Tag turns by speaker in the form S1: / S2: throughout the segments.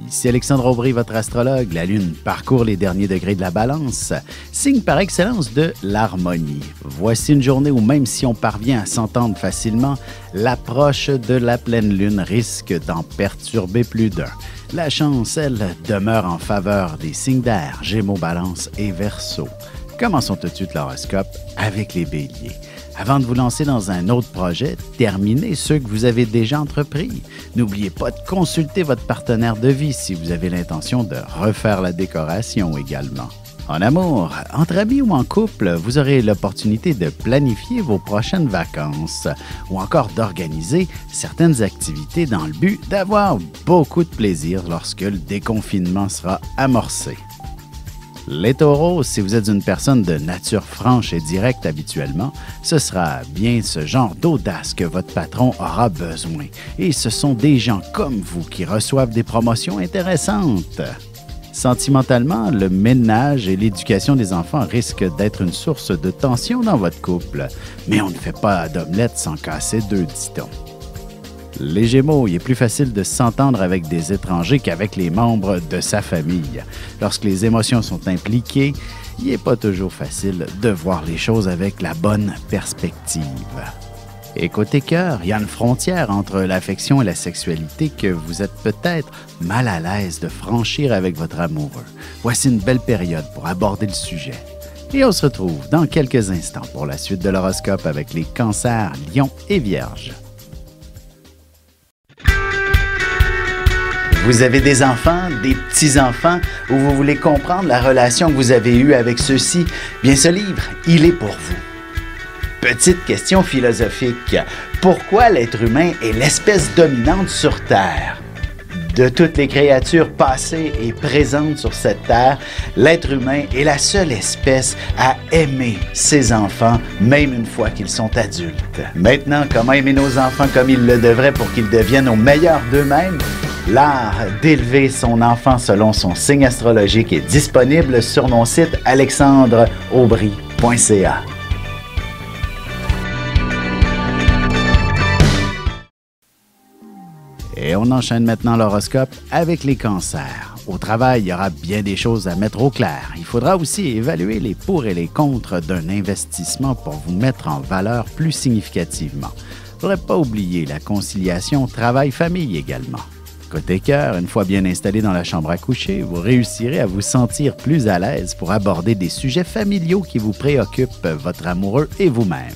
S1: Ici Alexandre Aubry, votre astrologue. La Lune parcourt les derniers degrés de la Balance, signe par excellence de l'harmonie. Voici une journée où même si on parvient à s'entendre facilement, l'approche de la pleine Lune risque d'en perturber plus d'un. La chance, elle, demeure en faveur des signes d'air, Gémeaux, Balance et Verseau. Commençons tout de suite l'horoscope avec les Béliers. Avant de vous lancer dans un autre projet, terminez ceux que vous avez déjà entrepris. N'oubliez pas de consulter votre partenaire de vie si vous avez l'intention de refaire la décoration également. En amour, entre amis ou en couple, vous aurez l'opportunité de planifier vos prochaines vacances ou encore d'organiser certaines activités dans le but d'avoir beaucoup de plaisir lorsque le déconfinement sera amorcé. Les taureaux, si vous êtes une personne de nature franche et directe habituellement, ce sera bien ce genre d'audace que votre patron aura besoin. Et ce sont des gens comme vous qui reçoivent des promotions intéressantes. Sentimentalement, le ménage et l'éducation des enfants risquent d'être une source de tension dans votre couple. Mais on ne fait pas d'omelette sans casser deux, dit-on. Les Gémeaux, il est plus facile de s'entendre avec des étrangers qu'avec les membres de sa famille. Lorsque les émotions sont impliquées, il n'est pas toujours facile de voir les choses avec la bonne perspective. Et côté cœur, il y a une frontière entre l'affection et la sexualité que vous êtes peut-être mal à l'aise de franchir avec votre amoureux. Voici une belle période pour aborder le sujet. Et on se retrouve dans quelques instants pour la suite de l'horoscope avec les Cancers, Lions et Vierges. Vous avez des enfants, des petits-enfants, ou vous voulez comprendre la relation que vous avez eue avec ceux-ci? Bien, ce livre, il est pour vous. Petite question philosophique. Pourquoi l'être humain est l'espèce dominante sur Terre? De toutes les créatures passées et présentes sur cette Terre, l'être humain est la seule espèce à aimer ses enfants, même une fois qu'ils sont adultes. Maintenant, comment aimer nos enfants comme ils le devraient pour qu'ils deviennent au meilleur d'eux-mêmes? L'art d'élever son enfant selon son signe astrologique est disponible sur mon site alexandreaubry.ca. Et on enchaîne maintenant l'horoscope avec les Cancers. Au travail, il y aura bien des choses à mettre au clair. Il faudra aussi évaluer les pour et les contre d'un investissement pour vous mettre en valeur plus significativement. Il ne faudrait pas oublier la conciliation travail-famille également. Côté cœur, une fois bien installé dans la chambre à coucher, vous réussirez à vous sentir plus à l'aise pour aborder des sujets familiaux qui vous préoccupent, votre amoureux et vous-même.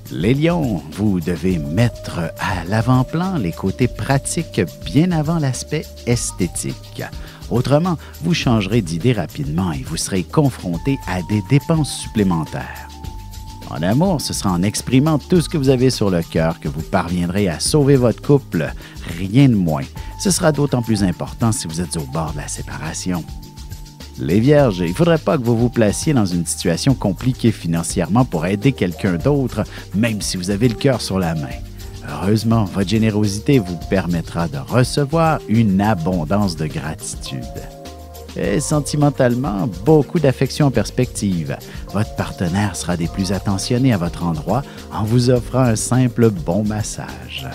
S1: Les Lions, vous devez mettre à l'avant-plan les côtés pratiques bien avant l'aspect esthétique. Autrement, vous changerez d'idée rapidement et vous serez confronté à des dépenses supplémentaires. En amour, ce sera en exprimant tout ce que vous avez sur le cœur que vous parviendrez à sauver votre couple, rien de moins. Ce sera d'autant plus important si vous êtes au bord de la séparation. Les Vierges, il ne faudrait pas que vous vous placiez dans une situation compliquée financièrement pour aider quelqu'un d'autre, même si vous avez le cœur sur la main. Heureusement, votre générosité vous permettra de recevoir une abondance de gratitude. Et sentimentalement, beaucoup d'affection en perspective. Votre partenaire sera des plus attentionnés à votre endroit en vous offrant un simple bon massage.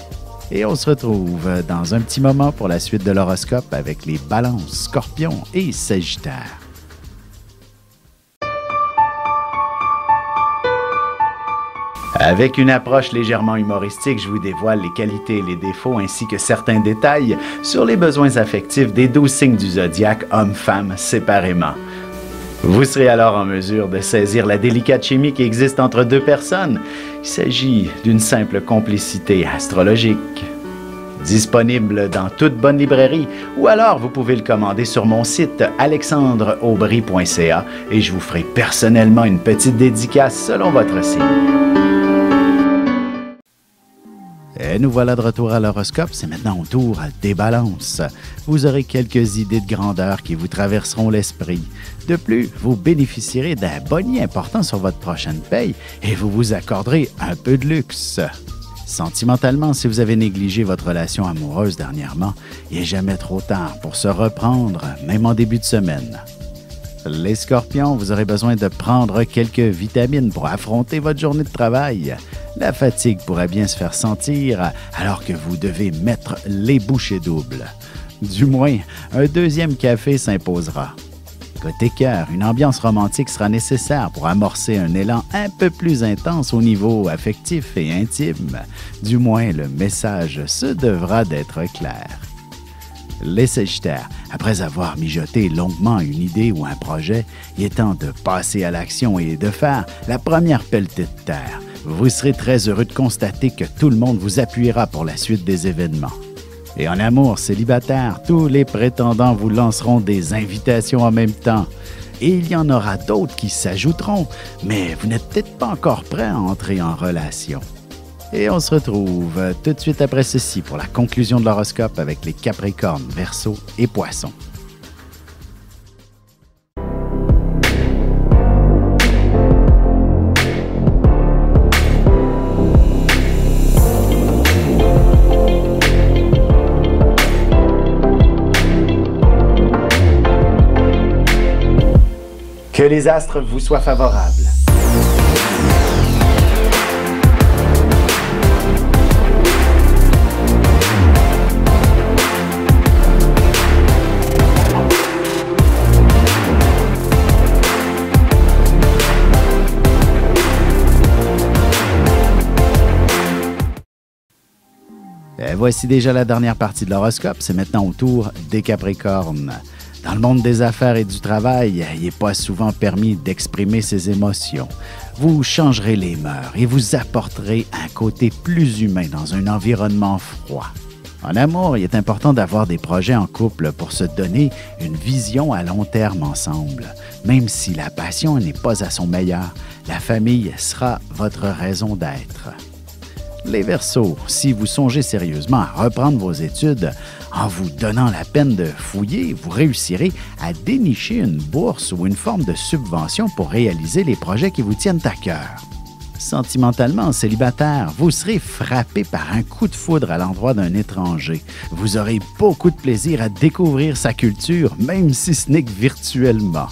S1: Et on se retrouve dans un petit moment pour la suite de l'horoscope avec les Balances, Scorpions et Sagittaires. Avec une approche légèrement humoristique, je vous dévoile les qualités et les défauts ainsi que certains détails sur les besoins affectifs des 12 signes du zodiaque, hommes-femmes séparément. Vous serez alors en mesure de saisir la délicate chimie qui existe entre deux personnes. Il s'agit d'une simple complicité astrologique. Disponible dans toute bonne librairie ou alors vous pouvez le commander sur mon site alexandreaubry.ca et je vous ferai personnellement une petite dédicace selon votre signe. Et nous voilà de retour à l'horoscope, c'est maintenant au tour des Balances. Vous aurez quelques idées de grandeur qui vous traverseront l'esprit. De plus, vous bénéficierez d'un boni important sur votre prochaine paye et vous vous accorderez un peu de luxe. Sentimentalement, si vous avez négligé votre relation amoureuse dernièrement, il n'est jamais trop tard pour se reprendre, même en début de semaine. Les Scorpions, vous aurez besoin de prendre quelques vitamines pour affronter votre journée de travail. La fatigue pourrait bien se faire sentir alors que vous devez mettre les bouchées doubles. Du moins, un deuxième café s'imposera. Côté cœur, une ambiance romantique sera nécessaire pour amorcer un élan un peu plus intense au niveau affectif et intime. Du moins, le message se devra d'être clair. Les Sagittaires, après avoir mijoté longuement une idée ou un projet, il est temps de passer à l'action et de faire la première pelletée de terre. Vous serez très heureux de constater que tout le monde vous appuiera pour la suite des événements. Et en amour célibataire, tous les prétendants vous lanceront des invitations en même temps. Et il y en aura d'autres qui s'ajouteront, mais vous n'êtes peut-être pas encore prêt à entrer en relation. Et on se retrouve tout de suite après ceci pour la conclusion de l'horoscope avec les Capricornes, Verseaux et Poissons. Que les astres vous soient favorables. Voici déjà la dernière partie de l'horoscope. C'est maintenant au tour des Capricornes. Dans le monde des affaires et du travail, il n'est pas souvent permis d'exprimer ses émotions. Vous changerez les mœurs et vous apporterez un côté plus humain dans un environnement froid. En amour, il est important d'avoir des projets en couple pour se donner une vision à long terme ensemble. Même si la passion n'est pas à son meilleur, la famille sera votre raison d'être. Les Verseaux, si vous songez sérieusement à reprendre vos études, en vous donnant la peine de fouiller, vous réussirez à dénicher une bourse ou une forme de subvention pour réaliser les projets qui vous tiennent à cœur. Sentimentalement célibataire, vous serez frappé par un coup de foudre à l'endroit d'un étranger. Vous aurez beaucoup de plaisir à découvrir sa culture, même si ce n'est que virtuellement.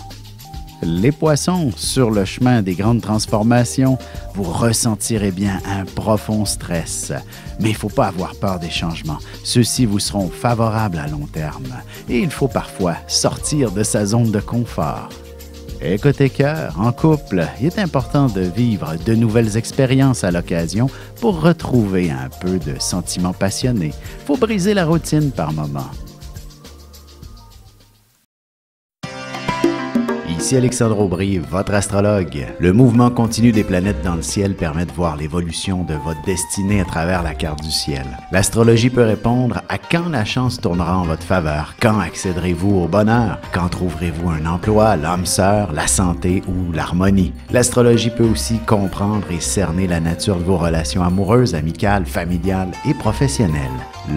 S1: Les Poissons, sur le chemin des grandes transformations, vous ressentirez bien un profond stress. Mais il ne faut pas avoir peur des changements. Ceux-ci vous seront favorables à long terme. Et il faut parfois sortir de sa zone de confort. Et côté cœur, en couple, il est important de vivre de nouvelles expériences à l'occasion pour retrouver un peu de sentiments passionnés. Il faut briser la routine par moments. Ici Alexandre Aubry, votre astrologue. Le mouvement continu des planètes dans le ciel permet de voir l'évolution de votre destinée à travers la carte du ciel. L'astrologie peut répondre à quand la chance tournera en votre faveur, quand accéderez-vous au bonheur, quand trouverez-vous un emploi, l'âme sœur, la santé ou l'harmonie. L'astrologie peut aussi comprendre et cerner la nature de vos relations amoureuses, amicales, familiales et professionnelles.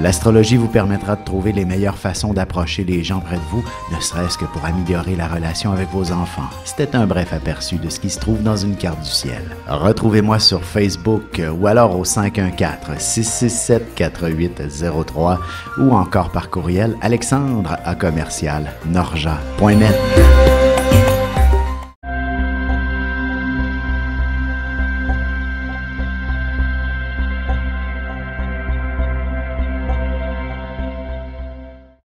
S1: L'astrologie vous permettra de trouver les meilleures façons d'approcher les gens près de vous, ne serait-ce que pour améliorer la relation avec vos enfants. C'était un bref aperçu de ce qui se trouve dans une carte du ciel. Retrouvez-moi sur Facebook ou alors au 514-667-4803 ou encore par courriel alexandre@norja.net.